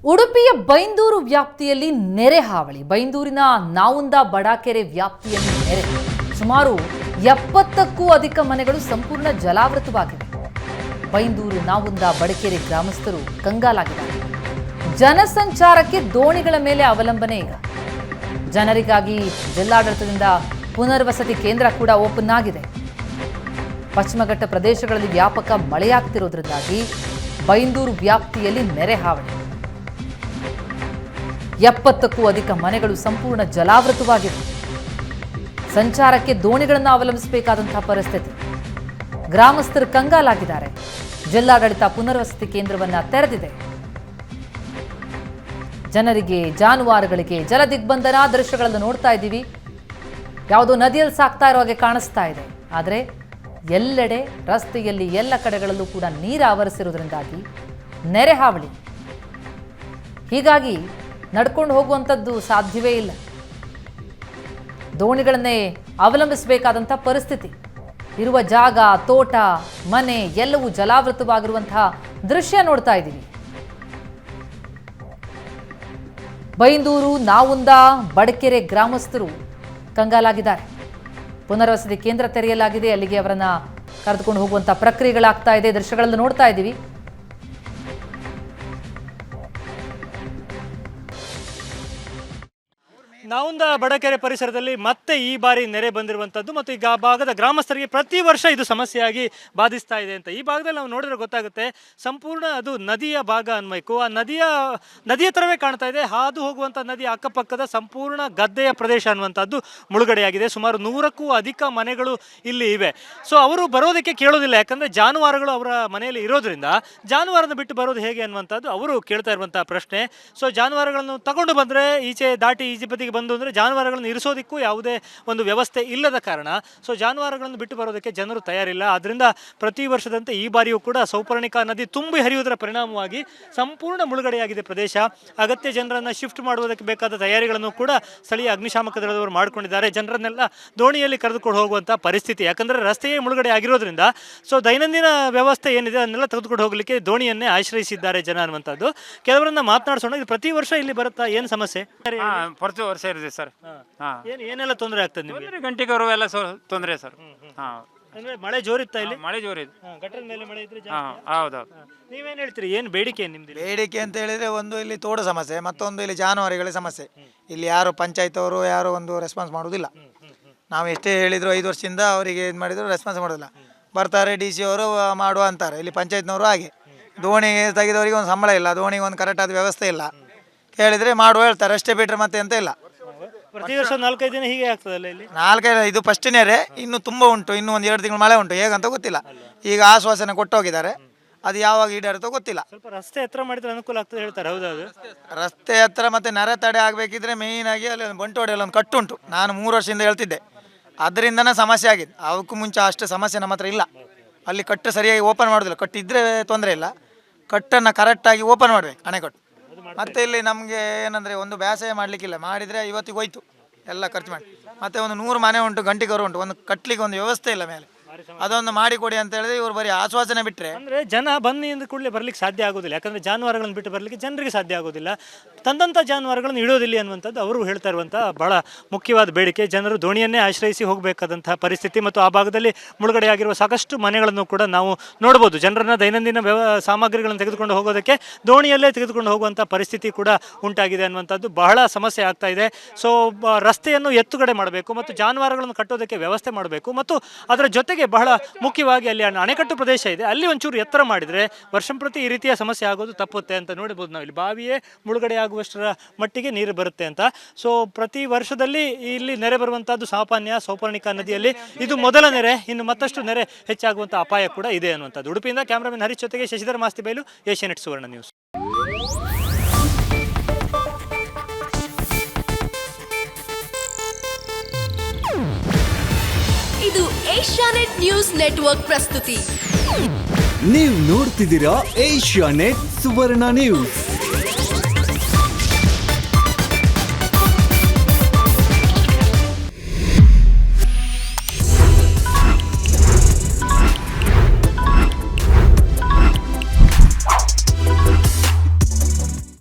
ಉಡುಪಿಯ ಬೈಂದೂರು ವ್ಯಾಪ್ತಿಯಲ್ಲಿ ನೆರೆ ಹಾವಳಿ. ಬೈಂದೂರಿನ ನಾವುಂದ ಬಡಾಕೆರೆ ವ್ಯಾಪ್ತಿಯಲ್ಲಿ ನೆರೆ. ಸುಮಾರು 70ಕ್ಕೂ ಅಧಿಕ ಮನೆಗಳು ಸಂಪೂರ್ಣ ಜಲಾವೃತವಾಗಿವೆ. ಬೈಂದೂರು ನಾವುಂದ ಬಡಕೆರೆ ಗ್ರಾಮಸ್ಥರು ಕಂಗಾಲಾಗಿದ್ದಾರೆ. ಜನಸಂಚಾರಕ್ಕೆ ದೋಣಿಗಳ ಮೇಲೆ ಅವಲಂಬನೆ ಈಗ. ಜನರಿಗಾಗಿ ಜಿಲ್ಲಾಡಳಿತದಿಂದ ಪುನರ್ವಸತಿ ಕೇಂದ್ರ ಕೂಡ ಓಪನ್ ಆಗಿದೆ. ಪಶ್ಚಿಮಘಟ್ಟ ಪ್ರದೇಶಗಳಲ್ಲಿ ವ್ಯಾಪಕ ಮಳೆಯಾಗ್ತಿರೋದ್ರಿಂದಾಗಿ ಬೈಂದೂರು ವ್ಯಾಪ್ತಿಯಲ್ಲಿ ನೆರೆ ಹಾವಳಿ. 70ಕ್ಕೂ ಅಧಿಕ ಮನೆಗಳು ಸಂಪೂರ್ಣ ಜಲಾವೃತವಾಗಿವೆ. ಸಂಚಾರಕ್ಕೆ ದೋಣಿಗಳನ್ನು ಅವಲಂಬಿಸಬೇಕಾದಂತಹ ಪರಿಸ್ಥಿತಿ. ಗ್ರಾಮಸ್ಥರು ಕಂಗಾಲಾಗಿದ್ದಾರೆ. ಜಿಲ್ಲಾಡಳಿತ ಪುನರ್ವಸತಿ ಕೇಂದ್ರವನ್ನ ತೆರೆದಿದೆ. ಜನರಿಗೆ, ಜಾನುವಾರುಗಳಿಗೆ ಜಲ ದಿಗ್ಬಂಧನ ದೃಶ್ಯಗಳನ್ನು ನೋಡ್ತಾ ಇದ್ದೀವಿ. ಯಾವುದೋ ನದಿಯಲ್ಲಿ ಸಾಕ್ತಾ ಇರೋ ಹಾಗೆ ಕಾಣಿಸ್ತಾ ಇದೆ. ಆದರೆ ಎಲ್ಲೆಡೆ ರಸ್ತೆಯಲ್ಲಿ ಎಲ್ಲ ಕಡೆಗಳಲ್ಲೂ ಕೂಡ ನೀರು ಆವರಿಸಿರುವುದರಿಂದಾಗಿ ನೆರೆ ಹಾವಳಿ. ಹೀಗಾಗಿ ನಡ್ಕೊಂಡು ಹೋಗುವಂಥದ್ದು ಸಾಧ್ಯವೇ ಇಲ್ಲ. ದೋಣಿಗಳನ್ನೇ ಅವಲಂಬಿಸಬೇಕಾದಂಥ ಪರಿಸ್ಥಿತಿ. ಇರುವ ಜಾಗ, ತೋಟ, ಮನೆ ಎಲ್ಲವೂ ಜಲಾವೃತವಾಗಿರುವಂತಹ ದೃಶ್ಯ ನೋಡ್ತಾ ಇದ್ದೀವಿ. ಬೈಂದೂರು ನಾವುಂದ ಬಡಕೆರೆ ಗ್ರಾಮಸ್ಥರು ಕಂಗಾಲಾಗಿದ್ದಾರೆ. ಪುನರ್ವಸತಿ ಕೇಂದ್ರ ತೆರೆಯಲಾಗಿದೆ. ಅಲ್ಲಿಗೆ ಅವರನ್ನ ಕರೆದುಕೊಂಡು ಹೋಗುವಂತಹ ಪ್ರಕ್ರಿಯೆಗಳಾಗ್ತಾ ಇದೆ. ದೃಶ್ಯಗಳನ್ನು ನೋಡ್ತಾ ಇದ್ದೀವಿ. ನಾವುಂದ ಬಡಕೆರೆ ಪರಿಸರದಲ್ಲಿ ಮತ್ತೆ ಈ ಬಾರಿ ನೆರೆ ಬಂದಿರುವಂಥದ್ದು ಮತ್ತು ಈಗ ಭಾಗದ ಗ್ರಾಮಸ್ಥರಿಗೆ ಪ್ರತಿ ವರ್ಷ ಇದು ಸಮಸ್ಯೆಯಾಗಿ ಬಾಧಿಸ್ತಾ ಇದೆ ಅಂತ. ಈ ಭಾಗದಲ್ಲಿ ನಾವು ನೋಡಿದ್ರೆ ಗೊತ್ತಾಗುತ್ತೆ, ಸಂಪೂರ್ಣ ಅದು ನದಿಯ ಭಾಗ ಅನ್ಬೇಕು. ಆ ನದಿಯ ಥರವೇ ಕಾಣ್ತಾ ಇದೆ. ಹಾದು ಹೋಗುವಂಥ ನದಿಯ ಅಕ್ಕಪಕ್ಕದ ಸಂಪೂರ್ಣ ಗದ್ದೆಯ ಪ್ರದೇಶ ಅನ್ನುವಂಥದ್ದು ಮುಳುಗಡೆಯಾಗಿದೆ. ಸುಮಾರು 100ಕ್ಕೂ ಅಧಿಕ ಮನೆಗಳು ಇಲ್ಲಿ ಇವೆ. ಸೊ ಅವರು ಬರೋದಕ್ಕೆ ಕೇಳೋದಿಲ್ಲ, ಯಾಕಂದರೆ ಜಾನುವಾರುಗಳು ಅವರ ಮನೆಯಲ್ಲಿ ಇರೋದ್ರಿಂದ ಜಾನುವಾರನ್ನು ಬಿಟ್ಟು ಬರೋದು ಹೇಗೆ ಅನ್ನುವಂಥದ್ದು ಅವರು ಕೇಳ್ತಾ ಇರುವಂಥ ಪ್ರಶ್ನೆ. ಸೊ ಜಾನುವಾರುಗಳನ್ನು ತಗೊಂಡು ಬಂದರೆ ಈಚೆ ದಾಟಿ ಈಜಿಪತಿಗೆ ಬಂದು ಅಂದರೆ ಜಾನುವಾರುಗಳನ್ನು ಇರಿಸೋದಕ್ಕೂ ಯಾವುದೇ ಒಂದು ವ್ಯವಸ್ಥೆ ಇಲ್ಲದ ಕಾರಣ ಸೊ ಜಾನುವಾರುಗಳನ್ನು ಬಿಟ್ಟು ಬರೋದಕ್ಕೆ ಜನರು ತಯಾರಿಲ್ಲ. ಆದ್ದರಿಂದ ಪ್ರತಿ ವರ್ಷದಂತೆ ಈ ಬಾರಿಯೂ ಕೂಡ ಸೌಪರ್ಣಿಕಾ ನದಿ ತುಂಬಿ ಹರಿಯುವುದರ ಪರಿಣಾಮವಾಗಿ ಸಂಪೂರ್ಣ ಮುಳುಗಡೆಯಾಗಿದೆ ಪ್ರದೇಶ. ಅಗತ್ಯ ಜನರನ್ನು ಶಿಫ್ಟ್ ಮಾಡುವುದಕ್ಕೆ ಬೇಕಾದ ತಯಾರಿಗಳನ್ನು ಕೂಡ ಸ್ಥಳೀಯ ಅಗ್ನಿಶಾಮಕ ದಳದವರು ಮಾಡಿಕೊಂಡಿದ್ದಾರೆ. ಜನರನ್ನೆಲ್ಲ ದೋಣಿಯಲ್ಲಿ ಕರೆದುಕೊಂಡು ಹೋಗುವಂಥ ಪರಿಸ್ಥಿತಿ, ಯಾಕಂದರೆ ರಸ್ತೆಯೇ ಮುಳುಗಡೆ ಆಗಿರೋದ್ರಿಂದ ಸೊ ದೈನಂದಿನ ವ್ಯವಸ್ಥೆ ಏನಿದೆ ಅದನ್ನೆಲ್ಲ ತೆಗೆದುಕೊಂಡು ಹೋಗಲಿಕ್ಕೆ ದೋಣಿಯನ್ನೇ ಆಶ್ರಯಿಸಿದ್ದಾರೆ ಜನ ಅನ್ನುವಂಥದ್ದು. ಕೆಲವರನ್ನ ಮಾತನಾಡಿಸೋಣ. ಇದು ಪ್ರತಿ ವರ್ಷ ಇಲ್ಲಿ ಬರುತ್ತಾ, ಏನು ಸಮಸ್ಯೆ? ಪ್ರತಿ ವರ್ಷ ಇರುತ್ತೆ ಸರ್. ಏನೆಲ್ಲ ತೊಂದರೆ ಆಗ್ತದೆ ನಿಮಗೆ? ಗಂಟೆಗರು ಎಲ್ಲ ತೊಂದರೆ ಸರ್. ಅಂದ್ರೆ ಮಳೆ ಜೋರಿತ್ತಾ ಇಲ್ಲಿ? ಮಳೆ ಜೋರಿದೆ. ಗಟ್ಟರ ಮೇಲೆ ಮಳೆ ಇದ್ರೆ ಹೌದೌದು. ನೀವೇನ್ ಹೇಳ್ತೀರಿ? ಏನು ಬೇಡಿಕೆ ನಿಮ್ದು? ಬೇಡಿಕೆ ಅಂತ ಹೇಳಿದ್ರೆ, ಒಂದು ಇಲ್ಲಿ ತೋಡು ಸಮಸ್ಯೆ, ಮತ್ತೊಂದು ಇಲ್ಲಿ ಜಾನುವಾರುಗಳ ಸಮಸ್ಯೆ. ಇಲ್ಲಿ ಯಾರು ಪಂಚಾಯತ್ ಅವರು ಯಾರು ಒಂದು ರೆಸ್ಪಾನ್ಸ್ ಮಾಡೋದಿಲ್ಲ. ನಾವು ಎಷ್ಟೇ ಹೇಳಿದ್ರು 5 ವರ್ಷದಿಂದ ಅವರಿಗೆ ಇದು ಮಾಡಿದ್ರು ರೆಸ್ಪಾನ್ಸ್ ಮಾಡೋದಿಲ್ಲ. ಬರ್ತಾರೆ DC ಅವರು ಮಾಡುವ ಅಂತಾರೆ. ಇಲ್ಲಿ ಪಂಚಾಯತ್ನವರು ಹಾಗೆ ದೋಣಿ ತೆಗೆದವರಿಗೆ ಒಂದು ಸಂಬಳ ಇಲ್ಲ, ದೋಣಿಗೆ ಒಂದು ಕರೆಕ್ಟಾದ ವ್ಯವಸ್ಥೆ ಇಲ್ಲ. ಕೇಳಿದರೆ ಮಾಡುವ ಹೇಳ್ತಾರೆ, ಅಷ್ಟೇ ಬಿಟ್ಟರೆ ಮತ್ತೆ ಅಂತ ಇಲ್ಲ. ಪ್ರತಿ ವರ್ಷ 4-5 ದಿನ ಹೀಗೆ ಆಗ್ತದಲ್ಲ ಇಲ್ಲಿ? 4-5 ಇದು ಫಸ್ಟಿನೇರೆ. ಇನ್ನು ತುಂಬ ಉಂಟು, ಇನ್ನೂ ಒಂದು 2 ತಿಂಗಳು ಮಳೆ ಉಂಟು. ಹೇಗಂತ ಗೊತ್ತಿಲ್ಲ. ಈಗ ಆಶ್ವಾಸನೆ ಕೊಟ್ಟೋಗಿದ್ದಾರೆ, ಅದು ಯಾವಾಗ ಈಡೇರುತ್ತೋ ಗೊತ್ತಿಲ್ಲ. ಸ್ವಲ್ಪ ರಸ್ತೆ ಹತ್ರ ಮಾಡಿದ್ರೆ ಅನುಕೂಲ ಆಗ್ತದೆ ಹೇಳ್ತಾರೆ, ಹೌದೌದು? ರಸ್ತೆ ಹತ್ರ ಮತ್ತೆ ನರೆ ತಡೆ ಆಗಬೇಕಿದ್ರೆ ಮೇಯ್ನಾಗಿ ಅಲ್ಲಿ ಒಂದು ಬಂಟೋಡೆಯಲ್ಲಿ ಒಂದು ಕಟ್ಟುಂಟು. ನಾನು 3 ವರ್ಷದಿಂದ ಹೇಳ್ತಿದ್ದೆ, ಅದರಿಂದನೇ ಸಮಸ್ಯೆ ಆಗಿದೆ. ಅವಕ್ಕೂ ಮುಂಚೆ ಅಷ್ಟು ಸಮಸ್ಯೆ ನಮ್ಮ ಹತ್ರ ಇಲ್ಲ. ಅಲ್ಲಿ ಕಟ್ಟು ಸರಿಯಾಗಿ ಓಪನ್ ಮಾಡೋದಿಲ್ಲ. ಕಟ್ಟಿದ್ರೆ ತೊಂದರೆ ಇಲ್ಲ, ಕಟ್ಟನ್ನು ಕರೆಕ್ಟಾಗಿ ಓಪನ್ ಮಾಡಬೇಕು ಅಣೆಕಟ್ಟು. ಮತ್ತು ಇಲ್ಲಿ ನಮಗೆ ಏನಂದರೆ ಒಂದು ಬೇಸಾಯ ಮಾಡಲಿಕ್ಕಿಲ್ಲ. ಮಾಡಿದರೆ ಇವತ್ತಿಗೆ ಹೋಯ್ತು ಎಲ್ಲ ಖರ್ಚು ಮಾಡಿ. ಮತ್ತು ಒಂದು 100 ಮನೆ ಉಂಟು, ಗಂಟಿಗರು ಉಂಟು, ಒಂದು ಕಟ್ಟಲಿಕ್ಕೆ ಒಂದು ವ್ಯವಸ್ಥೆ ಇಲ್ಲ ಮೇಲೆ. ಅದೊಂದು ಮಾಡಿಕೊಡಿ ಅಂತ ಹೇಳಿದ್ರೆ ಇವರು ಬರೀ ಆಶ್ವಾಸನೆ ಬಿಟ್ಟರೆ. ಅಂದರೆ ಜನ ಬನ್ನಿ ಅಂದ ಕೂಡಲೇ ಬರ್ಲಿಕ್ಕೆ ಸಾಧ್ಯ ಆಗೋದಿಲ್ಲ. ಯಾಕಂದರೆ ಜಾನುವಾರುಗಳನ್ನು ಬಿಟ್ಟು ಬರಲಿಕ್ಕೆ ಜನರಿಗೆ ಸಾಧ್ಯ ಆಗೋದಿಲ್ಲ. ತಂದಂಥ ಜಾನುವಾರುಗಳನ್ನು ಇಡೋದಿಲ್ಲ ಅನ್ನುವಂಥದ್ದು ಅವರು ಹೇಳ್ತಾ ಇರುವಂಥ ಬಹಳ ಮುಖ್ಯವಾದ ಬೇಡಿಕೆ. ಜನರು ದೋಣಿಯನ್ನೇ ಆಶ್ರಯಿಸಿ ಹೋಗಬೇಕಾದಂತಹ ಪರಿಸ್ಥಿತಿ ಮತ್ತು ಆ ಭಾಗದಲ್ಲಿ ಮುಳುಗಡೆಯಾಗಿರುವ ಸಾಕಷ್ಟು ಮನೆಗಳನ್ನು ಕೂಡ ನಾವು ನೋಡ್ಬೋದು. ಜನರನ್ನು ದೈನಂದಿನ ಸಾಮಗ್ರಿಗಳನ್ನು ತೆಗೆದುಕೊಂಡು ಹೋಗೋದಕ್ಕೆ ದೋಣಿಯಲ್ಲೇ ತೆಗೆದುಕೊಂಡು ಹೋಗುವಂಥ ಪರಿಸ್ಥಿತಿ ಕೂಡ ಉಂಟಾಗಿದೆ ಅನ್ನುವಂಥದ್ದು ಬಹಳ ಸಮಸ್ಯೆ ಆಗ್ತಾ ಇದೆ. ಸೊ ರಸ್ತೆಯನ್ನು ಎತ್ತುಗಡೆ ಮಾಡಬೇಕು ಮತ್ತು ಜಾನುವಾರುಗಳನ್ನು ಕಟ್ಟೋದಕ್ಕೆ ವ್ಯವಸ್ಥೆ ಮಾಡಬೇಕು ಮತ್ತು ಅದರ ಜೊತೆಗೆ ಬಹಳ ಮುಖ್ಯವಾಗಿ ಅಲ್ಲಿ ಅಣೆಕಟ್ಟು ಪ್ರದೇಶ ಇದೆ, ಅಲ್ಲಿ ಒಂಚೂರು ಎತ್ತರ ಮಾಡಿದರೆ ವರ್ಷಂಪ್ರತಿ ಈ ರೀತಿಯ ಸಮಸ್ಯೆ ಆಗೋದು ತಪ್ಪುತ್ತೆ ಅಂತ ನೋಡ್ಬೋದು. ನಾವು ಇಲ್ಲಿ ಬಾವಿಯೇ ಮುಳುಗಡೆ ಆಗುವಷ್ಟರ ಮಟ್ಟಿಗೆ ನೀರು ಬರುತ್ತೆ ಅಂತ. ಸೊ ಪ್ರತಿ ವರ್ಷದಲ್ಲಿ ಇಲ್ಲಿ ನೆರೆ ಬರುವಂಥದ್ದು ಸಾಮಾನ್ಯ. ಸೌಪರ್ಣಿಕಾ ನದಿಯಲ್ಲಿ ಇದು ಮೊದಲ ನೆರೆ, ಇನ್ನು ಮತ್ತಷ್ಟು ನೆರೆ ಹೆಚ್ಚಾಗುವಂಥ ಅಪಾಯ ಕೂಡ ಇದೆ ಅನ್ನುವಂಥದ್ದು. ಉಡುಪಿಯಿಂದ ಕ್ಯಾಮ್ರಾಮನ್ ಹರೀಶ್ ಜೊತೆಗೆ ಶಶಿಧರ್ ಮಾಸ್ತಿಬೈಲು, ಏಷ್ಯಾನೆಟ್ ಸುವರ್ಣ ನ್ಯೂಸ್. ಇದು ಏಷ್ಯಾನೆಟ್ ನ್ಯೂಸ್ ನೆಟ್ವರ್ಕ್ ಪ್ರಸ್ತುತಿ. ನೀವು ನೋಡ್ತಿದ್ದೀರಾ ಏಷ್ಯಾನೆಟ್ ಸುವರ್ಣ ನ್ಯೂಸ್.